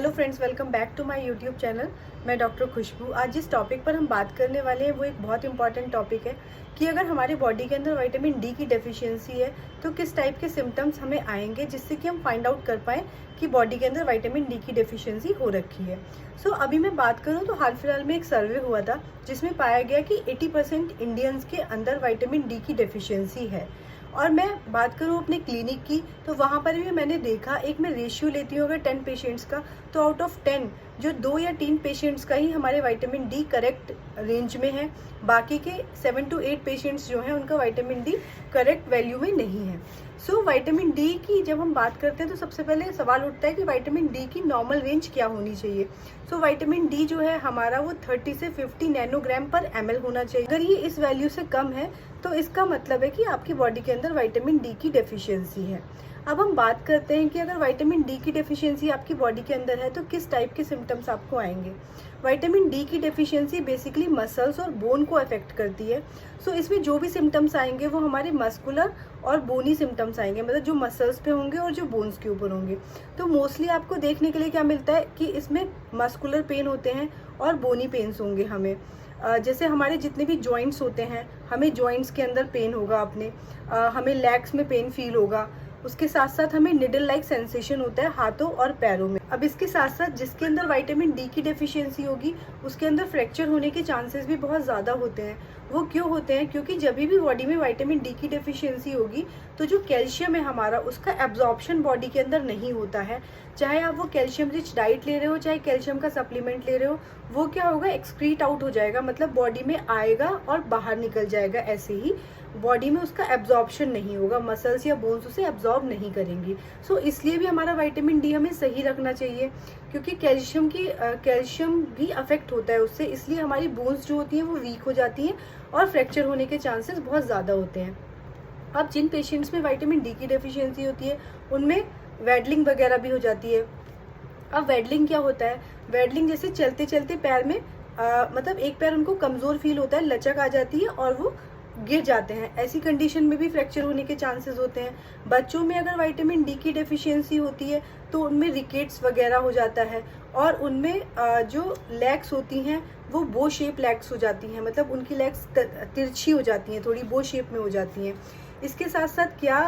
Hello friends, welcome back to my YouTube channel. मैं doctor Khushboo. आज जिस टॉपिक पर हम बात करने वाले हैं वो एक बहुत इंपॉर्टेंट टॉपिक है कि अगर हमारी बॉडी के अंदर विटामिन डी की डेफिशिएंसी है तो किस टाइप के सिम्टम्स हमें आएंगे जिससे कि हम फाइंड आउट कर पाएँ कि बॉडी के अंदर विटामिन डी की डेफिशिएंसी हो रखी है। अभी मैं बात करूँ तो हाल फिलहाल में एक सर्वे हुआ था जिसमें पाया गया कि 80% इंडियंस के अंदर विटामिन डी की डेफिशिएंसी है। और मैं बात करूँ अपने क्लिनिक की तो वहाँ पर भी मैंने देखा, एक मैं रेशियो लेती हूँ अगर 10 पेशेंट्स का, तो आउट ऑफ 10 जो 2 या 3 पेशेंट्स का ही हमारे विटामिन डी करेक्ट रेंज में है, बाकी के 7 to 8 पेशेंट्स जो हैं उनका विटामिन डी करेक्ट वैल्यू में नहीं है। विटामिन डी की जब हम बात करते हैं तो सबसे पहले सवाल उठता है कि विटामिन डी की नॉर्मल रेंज क्या होनी चाहिए। विटामिन डी जो है हमारा वो 30 से 50 नैनोग्राम पर ml होना चाहिए। अगर ये इस वैल्यू से कम है तो इसका मतलब है कि आपकी बॉडी के अंदर विटामिन डी की डेफिशिएंसी है। अब हम बात करते हैं कि अगर विटामिन डी की डेफिशिएंसी आपकी बॉडी के अंदर है तो किस टाइप के सिम्टम्स आपको आएंगे। विटामिन डी की डेफिशिएंसी बेसिकली मसल्स और बोन को अफेक्ट करती है। इसमें जो भी सिम्टम्स आएंगे वो हमारे मस्कुलर और बोनी सिम्टम्स आएंगे, मतलब जो मसल्स पे होंगे और जो बोन्स के ऊपर होंगे। तो मोस्टली आपको देखने के लिए क्या मिलता है कि इसमें मस्कुलर पेन होते हैं और बोनी पेन्स होंगे हमें। जैसे हमारे जितने भी जॉइंट्स होते हैं, हमें जॉइंट्स के अंदर पेन होगा अपने, हमें लेग्स में पेन फील होगा। उसके साथ साथ हमें निडल लाइक सेंसेशन होता है हाथों और पैरों में। अब इसके साथ साथ जिसके अंदर विटामिन डी की डेफिशिएंसी होगी उसके अंदर फ्रैक्चर होने के चांसेस भी बहुत ज़्यादा होते हैं। वो क्यों होते हैं? क्योंकि जब भी बॉडी में विटामिन डी की डेफिशिएंसी होगी तो जो कैल्शियम है हमारा, उसका एब्जॉर्प्शन बॉडी के अंदर नहीं होता है। चाहे आप वो कैल्शियम रिच डाइट ले रहे हो, चाहे कैल्शियम का सप्लीमेंट ले रहे हो, वो क्या होगा, एक्सक्रीट आउट हो जाएगा, मतलब बॉडी में आएगा और बाहर निकल जाएगा। ऐसे ही बॉडी में उसका एब्जॉर्प्शन नहीं होगा, मसल्स या बोन्स उसे एब्जॉर्ब नहीं करेंगी। इसलिए भी हमारा विटामिन डी हमें सही रखना चाहिए, क्योंकि कैल्शियम भी अफेक्ट होता है उससे, इसलिए हमारी बोन्स जो होती हैं वो वीक हो जाती हैं और फ्रैक्चर होने के चांसेस बहुत ज़्यादा होते हैं। अब जिन पेशेंट्स में विटामिन डी की डेफिशिएंसी होती है उनमें वेडलिंग वगैरह भी हो जाती है। अब वेडलिंग क्या होता है? वेडलिंग जैसे चलते चलते पैर में मतलब एक पैर उनको कमज़ोर फील होता है, लचक आ जाती है और वो गिर जाते हैं। ऐसी कंडीशन में भी फ्रैक्चर होने के चांसेस होते हैं। बच्चों में अगर विटामिन डी की डेफिशिएंसी होती है तो उनमें रिकेट्स वगैरह हो जाता है और उनमें जो लेग्स होती हैं वो बो शेप लेग्स हो जाती हैं, मतलब उनकी लेग्स तिरछी हो जाती हैं, थोड़ी बो शेप में हो जाती हैं। इसके साथ साथ क्या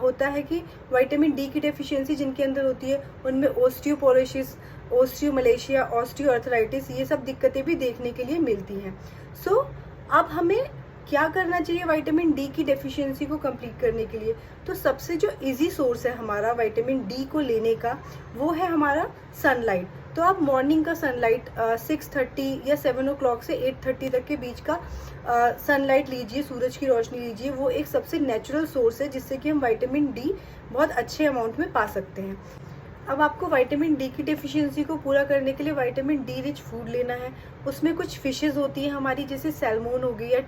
होता है कि विटामिन डी की डेफिशिएंसी जिनके अंदर होती है उनमें ओस्टियोपोरोसिस, ओस्टियोमलेशिया, ऑस्टियोआर्थराइटिस, ये सब दिक्कतें भी देखने के लिए मिलती हैं। अब हमें क्या करना चाहिए विटामिन डी की डेफिशिएंसी को कंप्लीट करने के लिए? तो सबसे जो इजी सोर्स है हमारा विटामिन डी को लेने का वो है हमारा सनलाइट। तो आप मॉर्निंग का सनलाइट 6:30 या 7 o'clock से 8:30 तक के बीच का सनलाइट लीजिए, सूरज की रोशनी लीजिए। वो एक सबसे नेचुरल सोर्स है जिससे कि हम विटामिन डी बहुत अच्छे अमाउंट में पा सकते हैं। अब आपको विटामिन डी की डेफिशिएंसी को पूरा करने के लिए विटामिन डी रिच फूड लेना है। उसमें कुछ फिशेस होती हैं हमारी, जैसे सैल्मोन हो गई या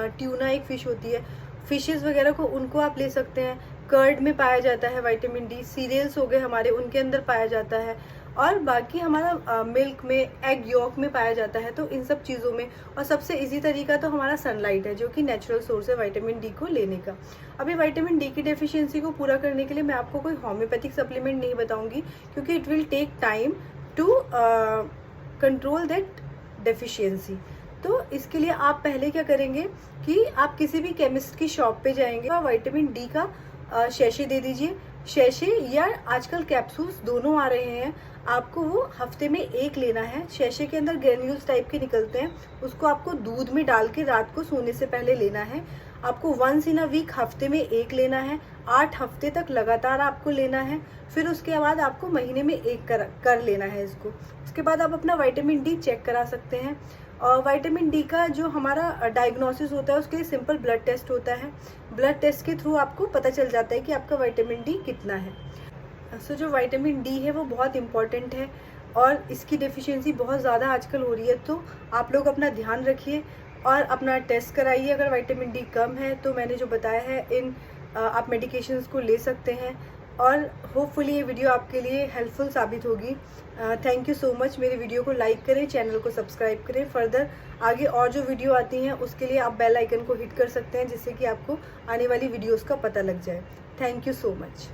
ट्यूना एक फ़िश होती है, फिशेस वगैरह को उनको आप ले सकते हैं। कर्ड में पाया जाता है विटामिन डी, सीरियल्स हो गए हमारे, उनके अंदर पाया जाता है, और बाकी हमारा मिल्क में, एग यॉक में पाया जाता है। तो इन सब चीज़ों में, और सबसे इजी तरीका तो हमारा सनलाइट है जो कि नेचुरल सोर्स है विटामिन डी को लेने का। अभी विटामिन डी की डेफिशिएंसी को पूरा करने के लिए मैं आपको कोई होम्योपैथिक सप्लीमेंट नहीं बताऊंगी, क्योंकि it will take time to control that deficiency. तो इसके लिए आप पहले क्या करेंगे कि आप किसी भी केमिस्ट की शॉप पे जाएंगे और विटामिन डी का शैशे दे दीजिए। शैशे या आजकल कैप्सूल्स दोनों आ रहे हैं, आपको वो हफ्ते में एक लेना है। शैशे के अंदर ग्रेन्यूल्स टाइप के निकलते हैं, उसको आपको दूध में डाल के रात को सोने से पहले लेना है। आपको वंस इन अ वीक हफ्ते में एक लेना है, 8 हफ्ते तक लगातार आपको लेना है। फिर उसके बाद आपको महीने में एक कर लेना है इसको। उसके बाद आप अपना विटामिन डी चेक करा सकते हैं। और विटामिन डी का जो हमारा डायग्नोसिस होता है उसके लिए सिंपल ब्लड टेस्ट होता है। ब्लड टेस्ट के थ्रू आपको पता चल जाता है कि आपका विटामिन डी कितना है। जो विटामिन डी है वो बहुत इम्पॉर्टेंट है और इसकी डेफिशिएंसी बहुत ज़्यादा आजकल हो रही है। तो आप लोग अपना ध्यान रखिए और अपना टेस्ट कराइए। अगर विटामिन डी कम है तो मैंने जो बताया है आप मेडिकेशंस को ले सकते हैं, और होपफुली ये वीडियो आपके लिए हेल्पफुल साबित होगी। Thank you so much. मेरे वीडियो को लाइक करें, चैनल को सब्सक्राइब करें। फर्दर आगे और जो वीडियो आती हैं उसके लिए आप बेल आइकन को हिट कर सकते हैं जिससे कि आपको आने वाली वीडियोस का पता लग जाए। Thank you so much.